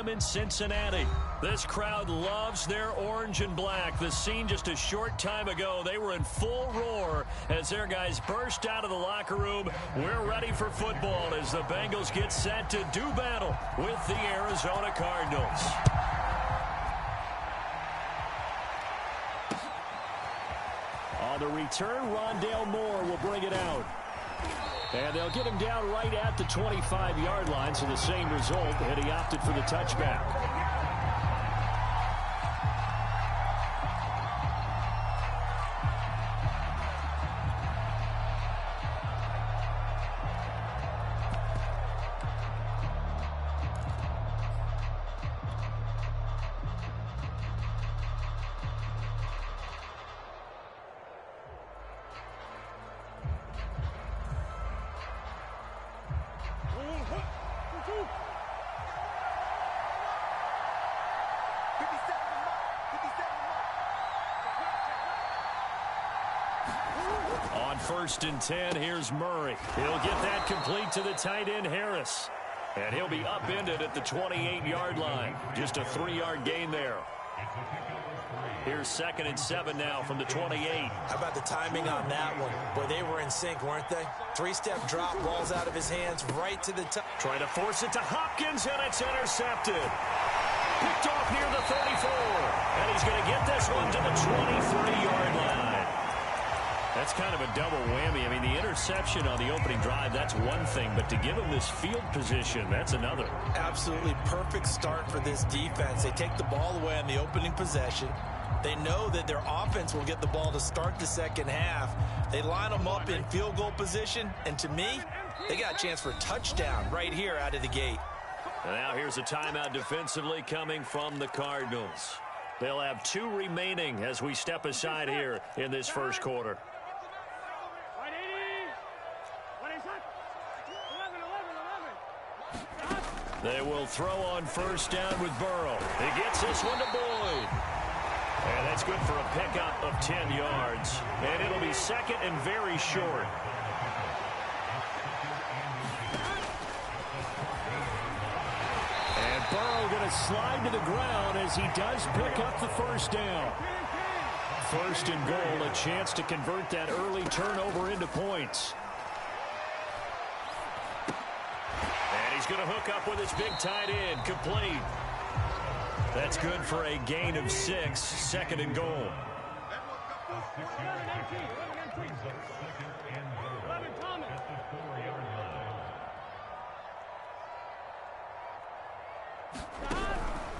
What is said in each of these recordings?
time in Cincinnati. This crowd loves their orange and black. The scene just a short time ago, they were in full roar as their guys burst out of the locker room. We're ready for football as the Bengals get set to do battle with the Arizona Cardinals. On the return, Rondale Moore will bring it out. And they'll get him down right at the 25-yard line, so the same result, and he opted for the touchback. On 1st and 10, here's Murray. He'll get that complete to the tight end, Harris. And he'll be upended at the 28-yard line. Just a 3-yard gain there. Here's 2nd and 7 now from the 28. How about the timing on that one? Boy, they were in sync, weren't they? 3-step drop, ball's out of his hands, right to the top. Trying to force it to Hopkins, and it's intercepted. Picked off near the 34. And he's going to get this one to the 23-yard line. That's kind of a double whammy. I mean, the interception on the opening drive, that's one thing. But to give him this field position, that's another. Absolutely perfect start for this defense. They take the ball away on the opening possession. They know that their offense will get the ball to start the second half. They line them up in field goal position. And to me, they got a chance for a touchdown right here out of the gate. And now here's a timeout defensively coming from the Cardinals. They'll have 2 remaining as we step aside here in this first quarter. They will throw on 1st down with Burrow. He gets this one to Boyd. And that's good for a pickup of 10 yards. And it'll be 2nd and very short. And Burrow going to slide to the ground as he does pick up the 1st down. 1st and goal, a chance to convert that early turnover into points. He's going to hook up with his big tight end, complete. That's good for a gain of 6, 2nd and goal.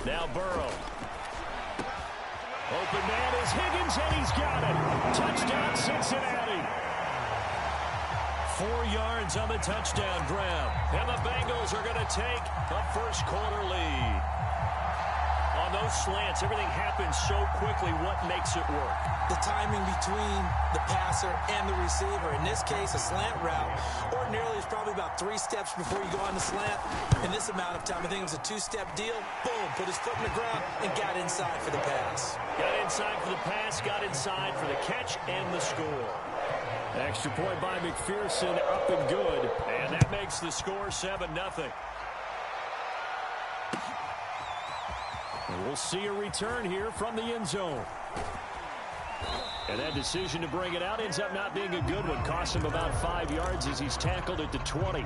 Now Burrow. Open man is Higgins, and he's got it. Touchdown, Cincinnati. 4 yards on the touchdown grab. And the Bengals are going to take a first quarter lead. On those slants, everything happens so quickly. What makes it work? The timing between the passer and the receiver. In this case, a slant route ordinarily is probably about 3 steps before you go on the slant. In this amount of time, I think it was a 2-step deal. Boom, put his foot in the ground and got inside for the pass. Got inside for the pass, got inside for the catch and the score. Extra point by McPherson, up and good. And that makes the score 7-0. And we'll see a return here from the end zone. And that decision to bring it out ends up not being a good one. Costs him about 5 yards as he's tackled at the 20.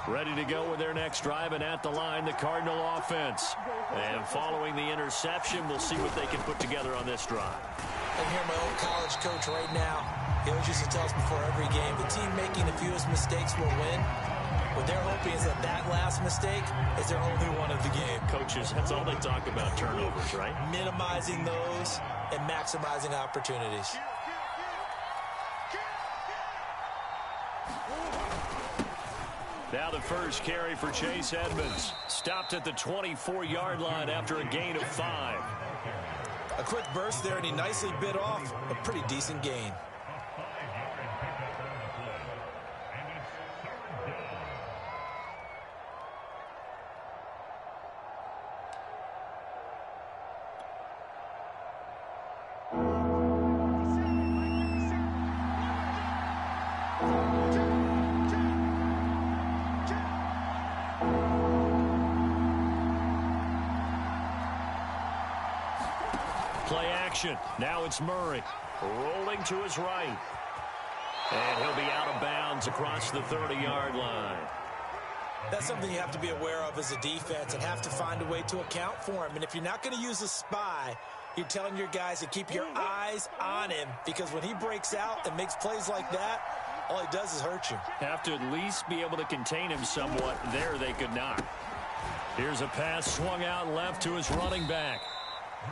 Ready to go with their next drive, and at the line, the Cardinal offense. And following the interception, we'll see what they can put together on this drive. I'm here, my old college coach right now. He always used to tell us before every game, the team making the fewest mistakes will win. What they're hoping is that that last mistake is their only one of the game. Coaches, that's all they talk about, turnovers, right? Minimizing those and maximizing opportunities. Now the first carry for Chase Edmonds. Stopped at the 24-yard line after a gain of 5. A quick burst there, and he nicely bit off a pretty decent gain. play action. Now it's Murray rolling to his right. And he'll be out of bounds across the 30-yard line. That's something you have to be aware of as a defense and have to find a way to account for him. And if you're not going to use a spy, you're telling your guys to keep your eyes on him, because when he breaks out and makes plays like that, all he does is hurt you. Have to at least be able to contain him somewhat. There they could not. Here's a pass swung out left to his running back.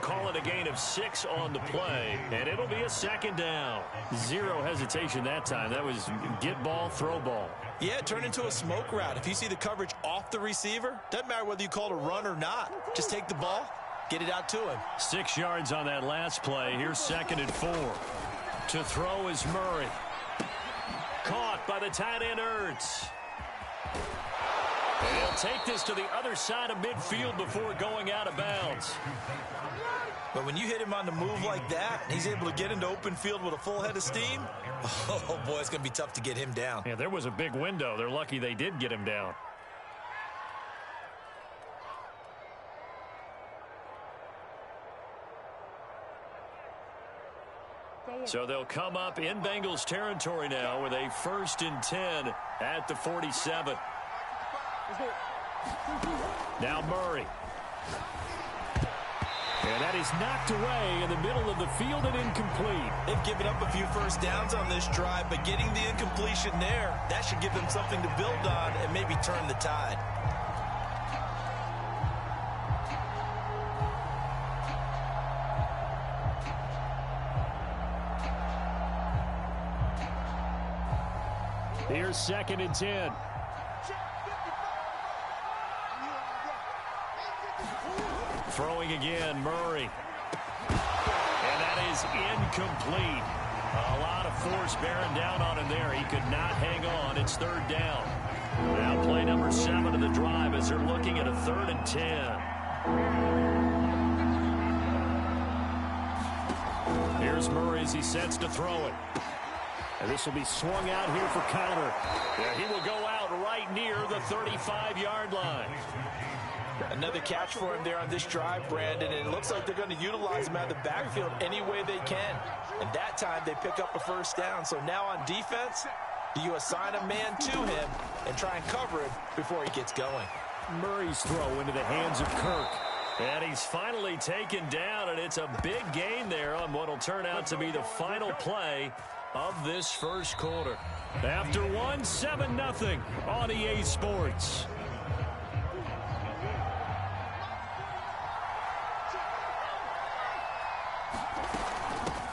Call it a gain of 6 on the play, and it'll be a second down. Zero hesitation that time. That was get ball, throw ball. Yeah, it turned into a smoke route. If you see the coverage off the receiver, doesn't matter whether you call it a run or not. Just take the ball, get it out to him. 6 yards on that last play. Here's 2nd and 4. To throw is Murray. Caught by the tight end, Ertz. And he'll take this to the other side of midfield before going out of bounds. But when you hit him on the move like that, he's able to get into open field with a full head of steam, oh, boy, it's going to be tough to get him down. Yeah, there was a big window. They're lucky they did get him down. So they'll come up in Bengals territory now with a 1st and 10 at the 47. Now Murray. And that is knocked away in the middle of the field and incomplete. They've given up a few first downs on this drive, but getting the incompletion there, that should give them something to build on and maybe turn the tide. Here's 2nd and 10. Throwing again, Murray. And that is incomplete. A lot of force bearing down on him there. He could not hang on. It's 3rd down. Now play number 7 of the drive as they're looking at a 3rd and 10. Here's Murray as he sets to throw it. And this will be swung out here for Connor. Yeah, he will go out right near the 35-yard line. Another catch for him there on this drive, Brandon, and it looks like they're going to utilize him out of the backfield any way they can. And that time they pick up a 1st down. So now on defense, do you assign a man to him and try and cover him before he gets going? Murray's throw into the hands of Kirk. And he's finally taken down, and it's a big gain there on what will turn out to be the final play of this first quarter. After one, 7-0 on EA Sports.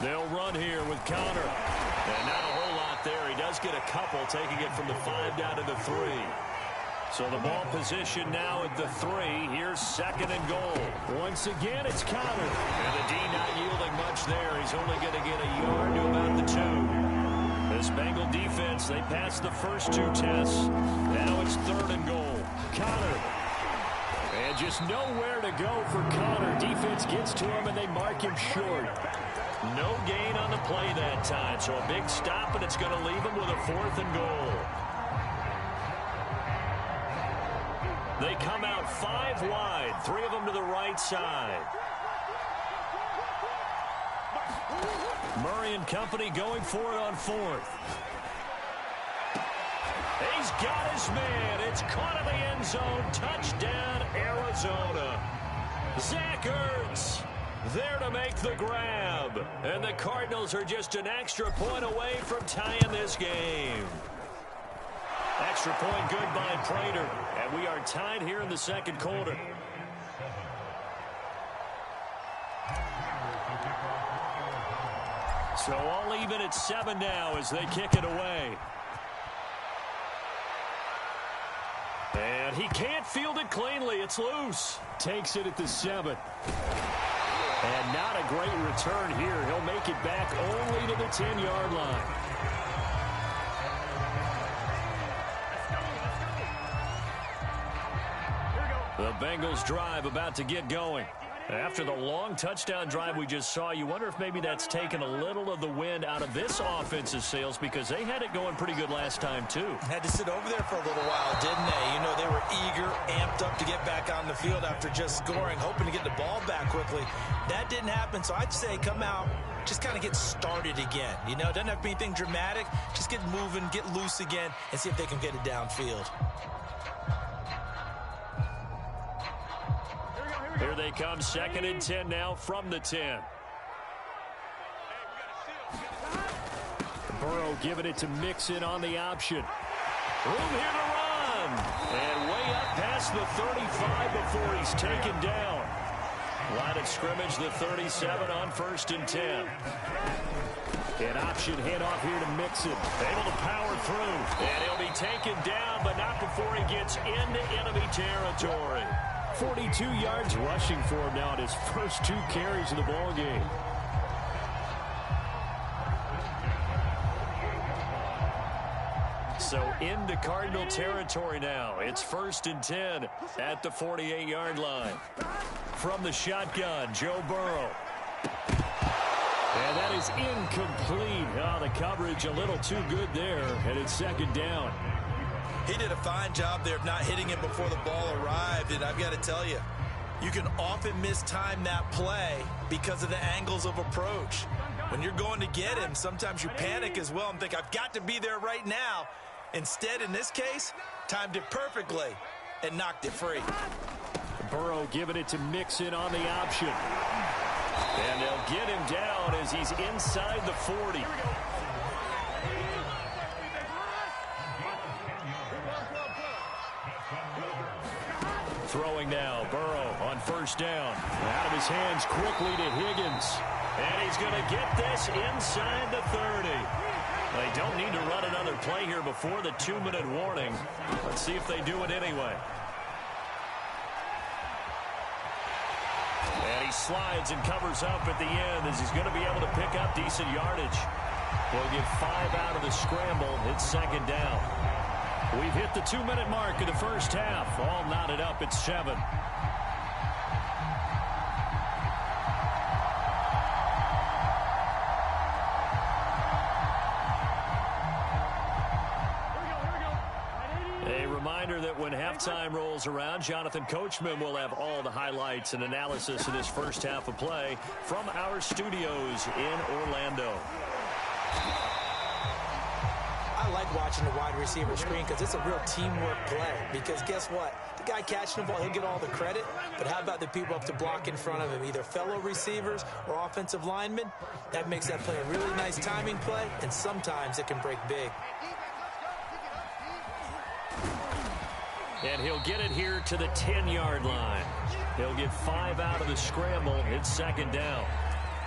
They'll run here with Connor. And not a whole lot there. He does get a couple, taking it from the 5 down to the 3. So the ball position now at the 3. Here's 2nd and goal. Once again, it's Connor. And the D not yielding much there. He's only going to get a yard to about the 2. This Bengal defense, they passed the first 2 tests. Now it's 3rd and goal. Connor. And just nowhere to go for Connor. Defense gets to him, and they mark him short. No gain on the play that time. So a big stop, and it's going to leave him with a 4th and goal. They come out 5 wide, 3 of them to the right side. Murray and company going for it on 4th. He's got his man. It's caught in the end zone. Touchdown, Arizona. Zach Ertz there to make the grab. And the Cardinals are just an extra point away from tying this game. Extra point good by Prater. And we are tied here in the second quarter. So all even at 7 now as they kick it away. And he can't field it cleanly. It's loose. Takes it at the 7. And not a great return here. He'll make it back only to the 10-yard line. The Bengals drive about to get going. After the long touchdown drive we just saw, you wonder if maybe that's taken a little of the wind out of this offense's sails because they had it going pretty good last time, too. Had to sit over there for a little while, didn't they? You know, they were eager, amped up to get back on the field after just scoring, hoping to get the ball back quickly. That didn't happen, so I'd say come out, just kind of get started again. You know, it doesn't have to be anything dramatic. Just get moving, get loose again, and see if they can get it downfield. Here they come, 2nd and 10 now from the 10. Burrow giving it to Mixon on the option. Room here to run. And way up past the 35 before he's taken down. Line of scrimmage, the 37 on 1st and 10. An option handoff here to Mixon. Able to power through. And he'll be taken down, but not before he gets into enemy territory. 42 yards rushing for him now at his first 2 carries of the ball game. So into Cardinal territory now. It's 1st and 10 at the 48-yard line. From the shotgun, Joe Burrow. And that is incomplete. Oh, the coverage a little too good there, and it's 2nd down. He did a fine job there of not hitting it before the ball arrived, and I've got to tell you, you can often mistime that play because of the angles of approach. When you're going to get him, sometimes you panic as well and think, I've got to be there right now. Instead, in this case, timed it perfectly and knocked it free. Burrow giving it to Mixon on the option. And they'll get him down as he's inside the 40. Throwing now, Burrow on 1st down. Out of his hands quickly to Higgins. And he's going to get this inside the 30. They don't need to run another play here before the 2-minute warning. Let's see if they do it anyway. And he slides and covers up at the end as he's going to be able to pick up decent yardage. He'll get 5 out of the scramble. It's 2nd down. We've hit the 2-minute mark of the first half. All knotted up at 7. A reminder that when halftime rolls around, Jonathan Coachman will have all the highlights and analysis of this first half of play from our studios in Orlando. I like watching the wide receiver screen because it's a real teamwork play. Because guess what? The guy catching the ball, he'll get all the credit. But how about the people up to block in front of him, either fellow receivers or offensive linemen? That makes that play a really nice timing play, and sometimes it can break big. And he'll get it here to the 10-yard line. He'll get 5 out of the scramble. It's 2nd down.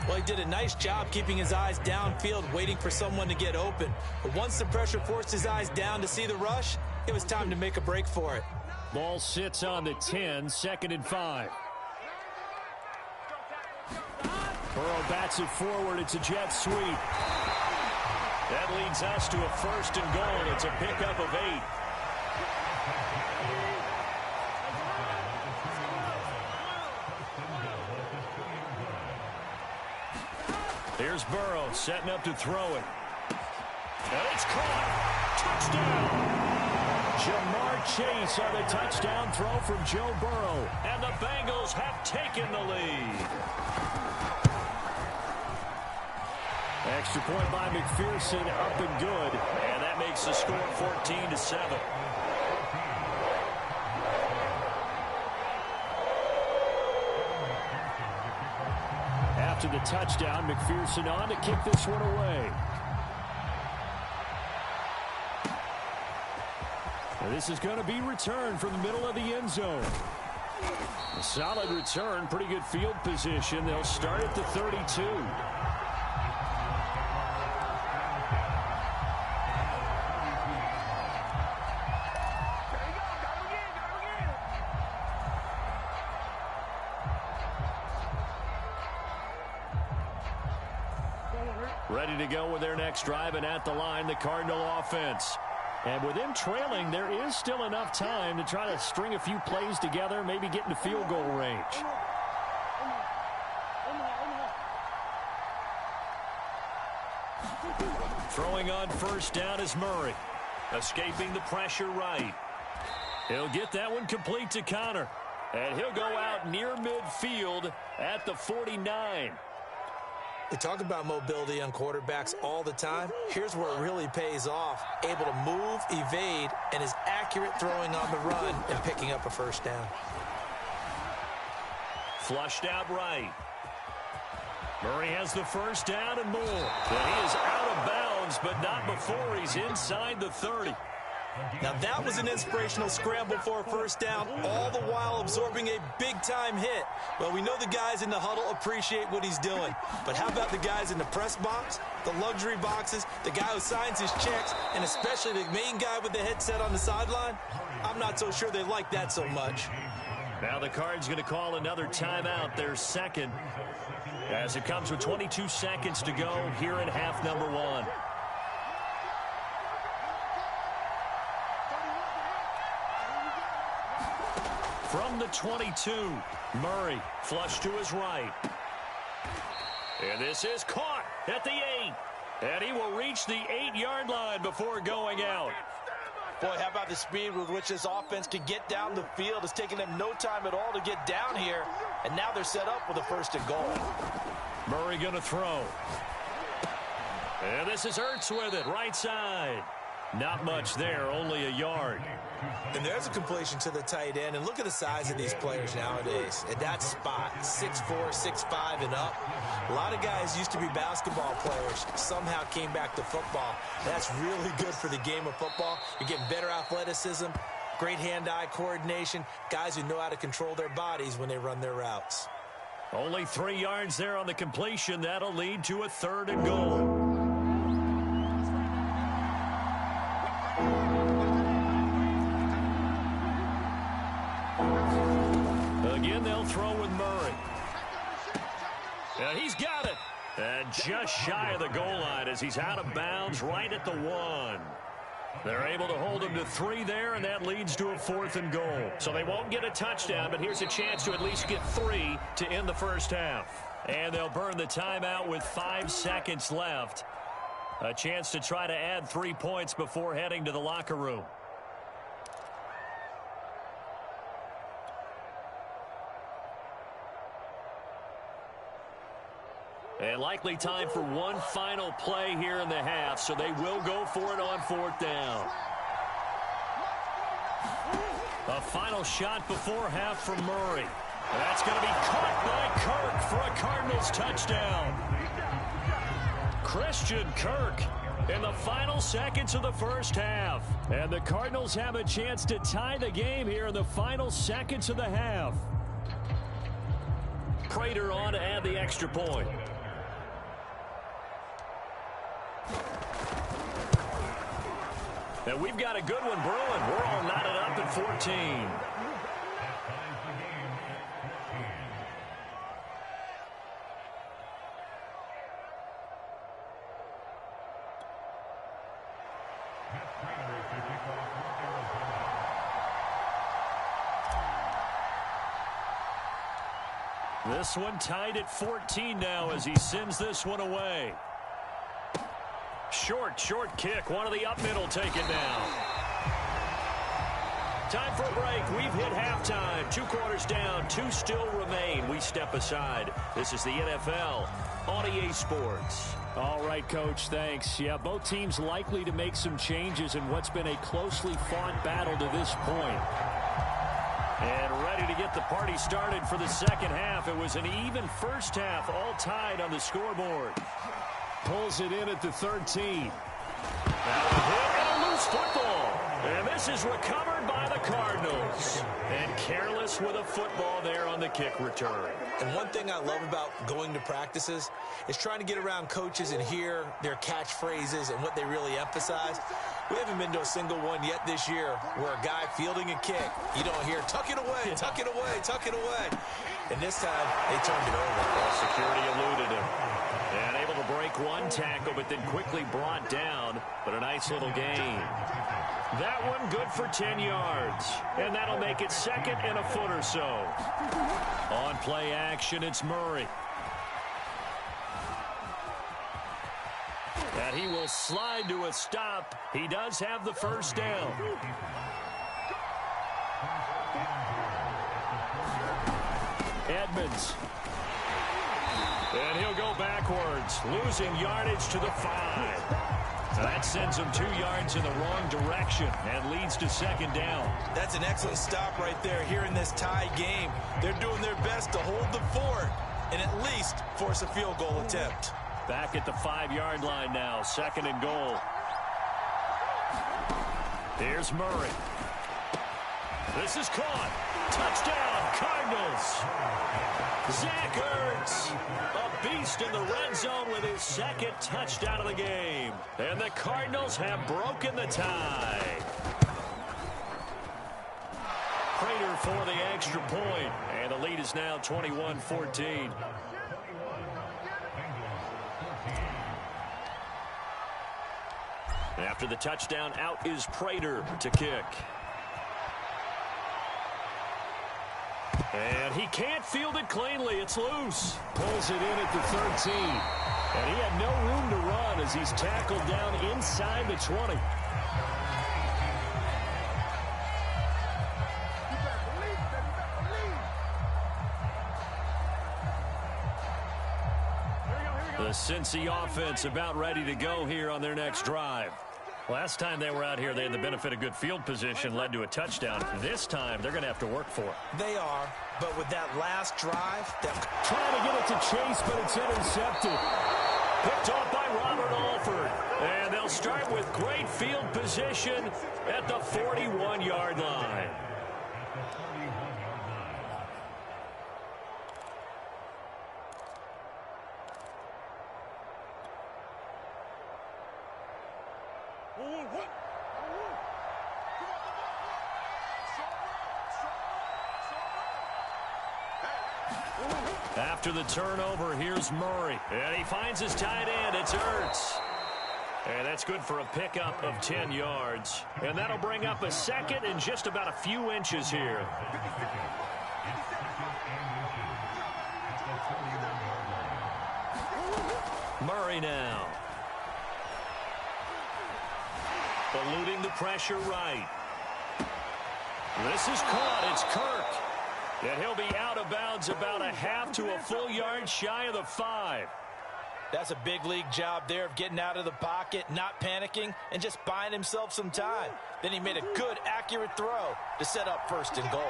Well, he did a nice job keeping his eyes downfield, waiting for someone to get open. But once the pressure forced his eyes down to see the rush, it was time to make a break for it. Ball sits on the 10, 2nd and 5. Burrow bats it forward. It's a jet sweep. That leads us to a 1st and goal. It's a pickup of 8. Here's Burrow setting up to throw it. And it's caught. Touchdown. Jamar Chase on the touchdown throw from Joe Burrow. And the Bengals have taken the lead. Extra point by McPherson, up and good. And that makes the score 14-7. After the touchdown, McPherson on to kick this one away. And this is going to be returned from the middle of the end zone. A solid return, pretty good field position. They'll start at the 32. Ready to go with their next drive, and at the line, the Cardinal offense. And with them trailing, there is still enough time to try to string a few plays together, maybe get into field goal range. Throwing on first down is Murray. Escaping the pressure right. He'll get that one complete to Connor. And he'll go out near midfield at the 49. We talk about mobility on quarterbacks all the time. Here's where it really pays off. Able to move, evade, and is accurate throwing on the run and picking up a first down. Flushed out right. Murray has the first down and more. And he is out of bounds, but not before he's inside the 30. Now that was an inspirational scramble for a first down, all the while absorbing a big-time hit. Well, we know the guys in the huddle appreciate what he's doing. But how about the guys in the press box, the luxury boxes, the guy who signs his checks, and especially the main guy with the headset on the sideline? I'm not so sure they like that so much. Now the Cards going to call another timeout, their second, as it comes with 22 seconds to go here in half number one. From the 22, Murray flush to his right. And this is caught at the 8. And he will reach the 8-yard line before going out. Boy, how about the speed with which this offense can get down the field? It's taking them no time at all to get down here. And now they're set up with a first and goal. Murray going to throw. And this is Ertz with it, right side. Not much there, only a yard. And there's a completion to the tight end. And look at the size of these players nowadays. At that spot, 6'4", 6'5", and up. A lot of guys used to be basketball players. Somehow came back to football. That's really good for the game of football. You're getting better athleticism, great hand-eye coordination, guys who know how to control their bodies when they run their routes. Only 3 yards there on the completion. That'll lead to a 3rd and goal. Again, they'll throw with Murray. And he's got it. And just shy of the goal line as he's out of bounds right at the 1. They're able to hold him to 3 there, and that leads to a 4th and goal. So they won't get a touchdown, but here's a chance to at least get 3 to end the first half. And they'll burn the timeout with 5 seconds left. A chance to try to add 3 points before heading to the locker room. And likely time for one final play here in the half, so they will go for it on 4th down. A final shot before half from Murray. That's going to be caught by Kirk for a Cardinals touchdown. Christian Kirk in the final seconds of the first half. And the Cardinals have a chance to tie the game here in the final seconds of the half. Prater on to add the extra point. And we've got a good one brewing. We're all knotted up at 14. This one tied at 14 now as he sends this one away. Short kick. One of the up middle take it down. Time for a break. We've hit halftime. 2 quarters down. 2 still remain. We step aside. This is the NFL on EA Sports. All right, Coach, thanks. Yeah, both teams likely to make some changes in what's been a closely fought battle to this point. And ready to get the party started for the second half. It was an even first half, all tied on the scoreboard. Pulls it in at the 13. Now a hit and a loose football. And this is recovered by the Cardinals. And careless with a football there on the kick return. And one thing I love about going to practices is trying to get around coaches and hear their catchphrases and what they really emphasize. We haven't been to a single one yet this year where a guy fielding a kick, you don't hear, tuck it away, tuck it away, tuck it away. And this time, they turned it over. Well, security eluded him. And able to break one tackle, but then quickly brought down. But a nice little gain. That one good for 10 yards. And that'll make it 2nd and a foot or so. On play action, it's Murray. And he will slide to a stop. He does have the first down. Edmonds. And he'll go backwards, losing yardage to the 5. That sends him 2 yards in the wrong direction and leads to second down. That's an excellent stop right there here in this tie game. They're doing their best to hold the fort and at least force a field goal attempt. Back at the 5-yard line now, second and goal. Here's Murray. This is caught. Touchdown, Cardinals. Zach Ertz, a beast in the red zone with his second touchdown of the game. And the Cardinals have broken the tie. Prater for the extra point, and the lead is now 21-14. After the touchdown, out is Prater to kick. And he can't field it cleanly. It's loose. Pulls it in at the 13. And he had no room to run as he's tackled down inside the 20. The Cincy offense about ready to go here on their next drive. Last time they were out here, they had the benefit of good field position, led to a touchdown. This time, they're going to have to work for it. They are, but with that last drive, they're trying to get it to Chase, but it's intercepted. Picked off by Robert Alford. And they'll start with great field position at the 41-yard line. After the turnover, here's Murray. And he finds his tight end. It's Ertz. And that's good for a pickup of 10 yards. And that'll bring up a second and just about a few inches here. Murray now. Eluding the pressure right. This is caught. It's Kirk. And he'll be out of bounds about a half to a full yard shy of the 5. That's a big league job there of getting out of the pocket, not panicking, and just buying himself some time. Then he made a good, accurate throw to set up first and goal.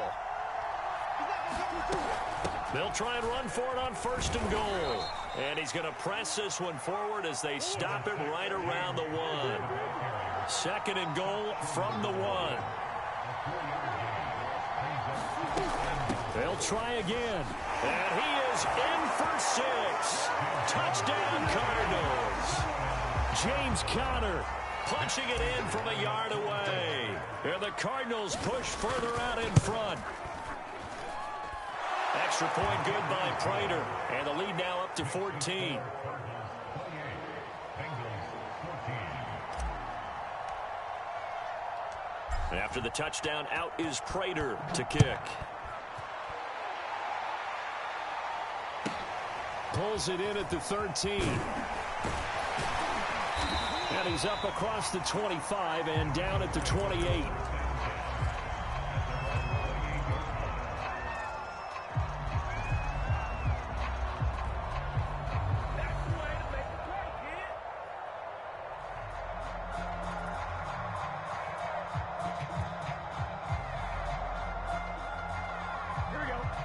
They'll try and run for it on first and goal. And he's going to press this one forward as they stop it right around the 1. Second and goal from the 1. They'll try again. And he is in for 6. Touchdown, Cardinals. James Conner punching it in from a yard away. And the Cardinals push further out in front. Extra point good by Prater. And the lead now up to 14. After the touchdown, out is Prater to kick. Pulls it in at the 13. And he's up across the 25 and down at the 28.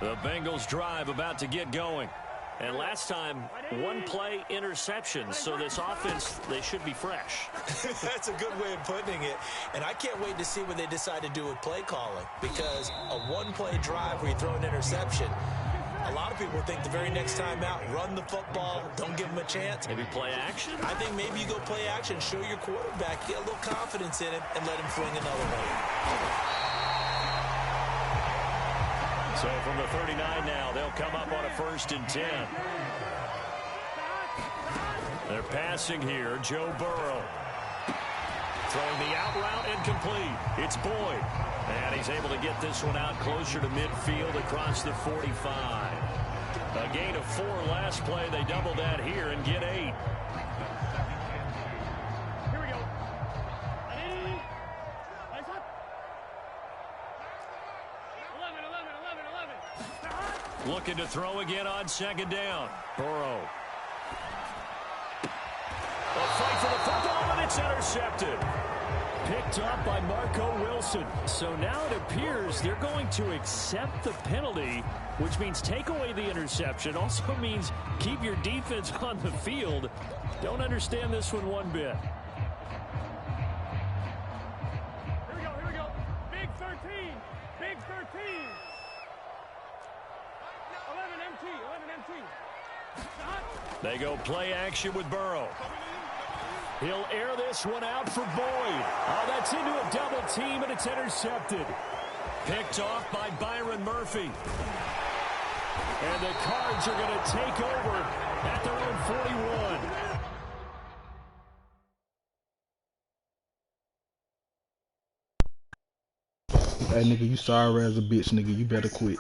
The Bengals drive about to get going. And last time, 1-play interception. So this offense, they should be fresh. That's a good way of putting it. And I can't wait to see what they decide to do with play calling. Because a 1-play drive where you throw an interception, a lot of people think the very next time out, run the football, don't give them a chance. Maybe play action? I think maybe you go play action, show your quarterback, get a little confidence in it, and let him fling another one. So from the 39 now, they'll come up on a 1st and 10. They're passing here. Joe Burrow. Throwing the out route and complete. It's Boyd. And he's able to get this one out closer to midfield across the 45. A gain of 4 last play. They double that here and get 8. Looking to throw again on second down. Burrow. A fight for the football, and it's intercepted. Picked up by Marco Wilson. So now it appears they're going to accept the penalty, which means take away the interception. Also means keep your defense on the field. Don't understand this one bit. Here we go. Big 13. Big 13. 11 MT. They go play action with Burrow. He'll air this one out for Boyd. Oh, that's into a double team, and it's intercepted. Picked off by Byron Murphy. And the Cards are going to take over at their own 41. Hey, nigga, you sorry as a bitch, nigga. You better quit.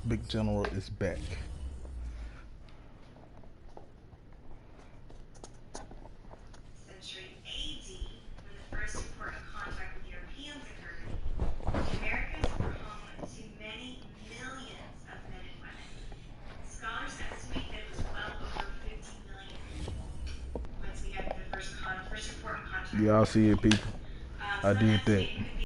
Big General is back. Century AD, when the first important contact with Europeans occurred, the Americas were home to many millions of men and women. Scholars estimate that it was well over 50 million once we had the first important contact. Y'all see it, people? I did that.